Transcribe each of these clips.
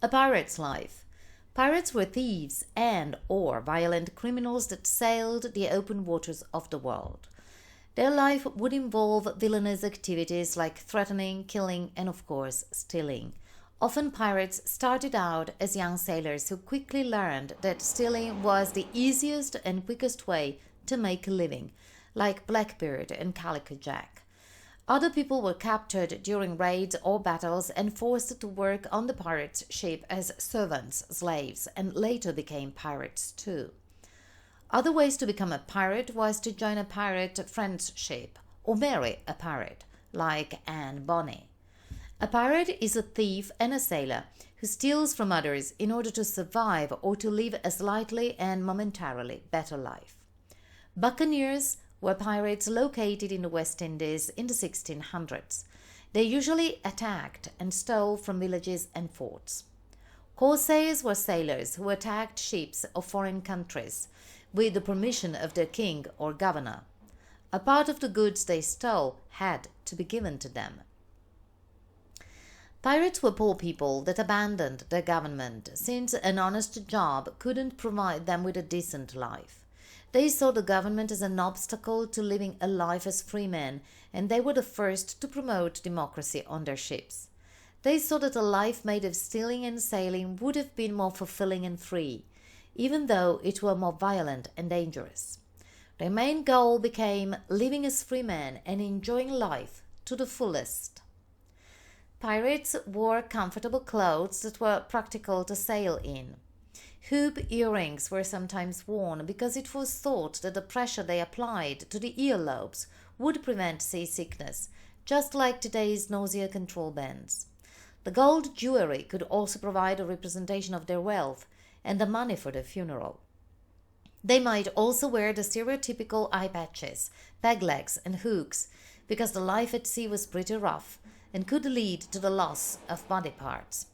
A pirate's life. Pirates were thieves and/or violent criminals that sailed the open waters of the world. Their life would involve villainous activities like threatening, killing, and of course, stealing. Often pirates started out as young sailors who quickly learned that stealing was the easiest and quickest way to make a living, like Blackbeard and Calico Jack. Other people were captured during raids or battles and forced to work on the pirate's ship as servants, slaves, and later became pirates too. Other ways to become a pirate was to join a pirate friend's ship or marry a pirate, like Anne Bonny. A pirate is a thief and a sailor who steals from others in order to survive or to live a slightly and momentarily better life. Buccaneers were pirates located in the West Indies in the 1600s. They usually attacked and stole from villages and forts. Corsairs were sailors who attacked ships of foreign countries with the permission of their king or governor. A part of the goods they stole had to be given to them. Pirates were poor people that abandoned their government since an honest job couldn't provide them with a decent life. They saw the government as an obstacle to living a life as free men, and they were the first to promote democracy on their ships. They saw that a life made of stealing and sailing would have been more fulfilling and free, even though it were more violent and dangerous. Their main goal became living as free men and enjoying life to the fullest. Pirates wore comfortable clothes that were practical to sail in. Hoop earrings were sometimes worn because it was thought that the pressure they applied to the earlobes would prevent seasickness, just like today's nausea control bands. The gold jewelry could also provide a representation of their wealth and the money for their funeral. They might also wear the stereotypical eye patches, peg legs, and hooks because the life at sea was pretty rough and could lead to the loss of body parts.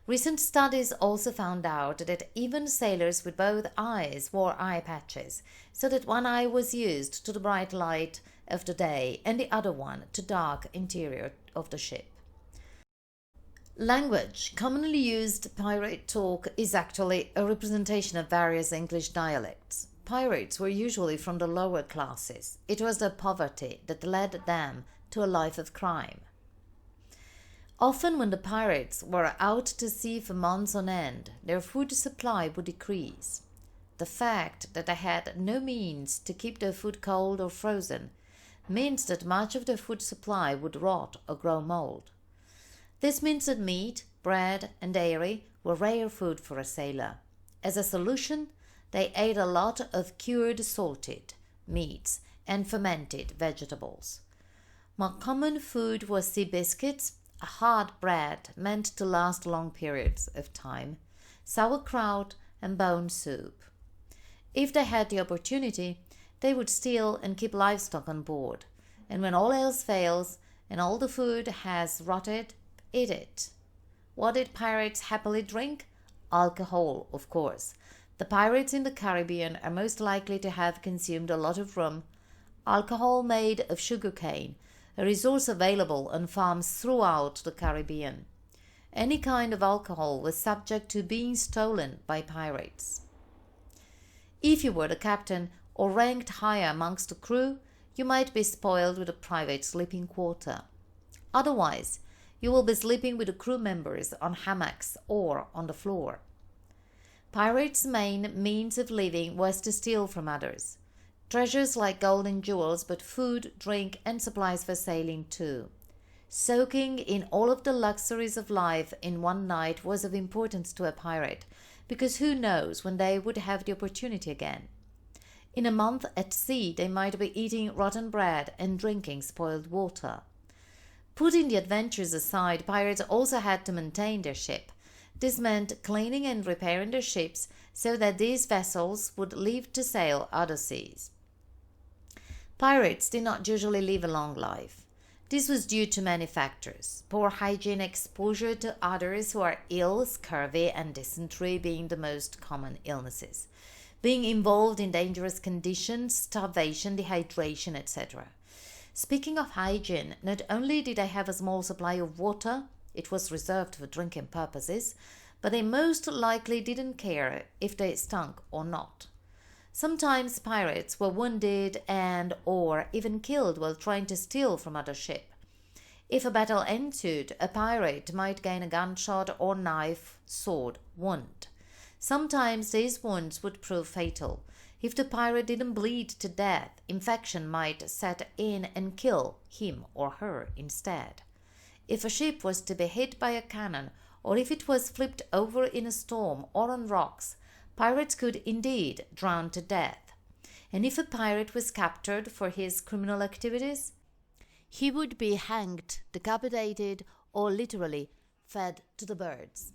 Recent studies also found out that even sailors with both eyes wore eye patches, so that one eye was used to the bright light of the day and the other one to dark interior of the ship. Language. Commonly used pirate talk is actually a representation of various English dialects. Pirates were usually from the lower classes. It was their poverty that led them to a life of crime. Often when the pirates were out to sea for months on end, their food supply would decrease. The fact that they had no means to keep their food cold or frozen means that much of their food supply would rot or grow mold. This means that meat, bread, and dairy were rare food for a sailor. As a solution, they ate a lot of cured salted meats and fermented vegetables. More common food was sea biscuits, a hard bread meant to last long periods of time, sauerkraut, and bone soup. If they had the opportunity, they would steal and keep livestock on board, and when all else fails and all the food has rotted, eat it. What did pirates happily drink? Alcohol, of course. The pirates in the Caribbean are most likely to have consumed a lot of rum, alcohol made of sugarcane, a resource available on farms throughout the Caribbean. Any kind of alcohol was subject to being stolen by pirates. If you were the captain or ranked higher amongst the crew, you might be spoiled with a private sleeping quarter. Otherwise, you will be sleeping with the crew members on hammocks or on the floor. Pirates' main means of living was to steal from others. Treasures like gold and jewels, but food, drink, and supplies for sailing too. Soaking in all of the luxuries of life in one night was of importance to a pirate, because who knows when they would have the opportunity again. In a month at sea, they might be eating rotten bread and drinking spoiled water. Putting the adventures aside, pirates also had to maintain their ship. This meant cleaning and repairing their ships so that these vessels would live to sail other seas. Pirates did not usually live a long life. This was due to many factors: poor hygiene, exposure to others who are ill, scurvy and dysentery being the most common illnesses, being involved in dangerous conditions, starvation, dehydration, etc. Speaking of hygiene, not only did they have a small supply of water, it was reserved for drinking purposes, but they most likely didn't care if they stunk or not. Sometimes pirates were wounded and or even killed while trying to steal from other ships. If a battle ensued, a pirate might gain a gunshot or knife, sword wound. Sometimes these wounds would prove fatal. If the pirate didn't bleed to death, infection might set in and kill him or her instead. If a ship was to be hit by a cannon, or if it was flipped over in a storm or on rocks, pirates could indeed drown to death. And if a pirate was captured for his criminal activities, he would be hanged, decapitated, or literally fed to the birds.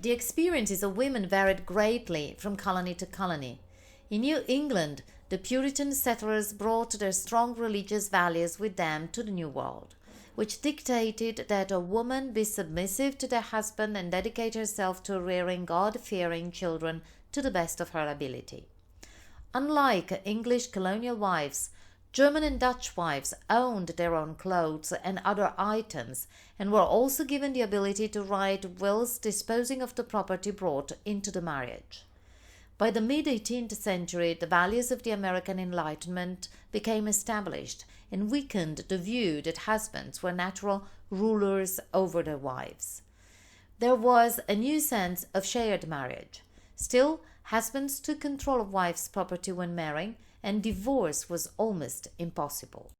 The experiences of women varied greatly from colony to colony. In New England, the Puritan settlers brought their strong religious values with them to the New World, which dictated that a woman be submissive to their husband and dedicate herself to rearing God-fearing children to the best of her ability. Unlike English colonial wives, German and Dutch wives owned their own clothes and other items and were also given the ability to write wills disposing of the property brought into the marriage. By the mid-18th century, the values of the American Enlightenment became established and weakened the view that husbands were natural rulers over their wives. There was a new sense of shared marriage. Still, husbands took control of wives' property when marrying, and divorce was almost impossible.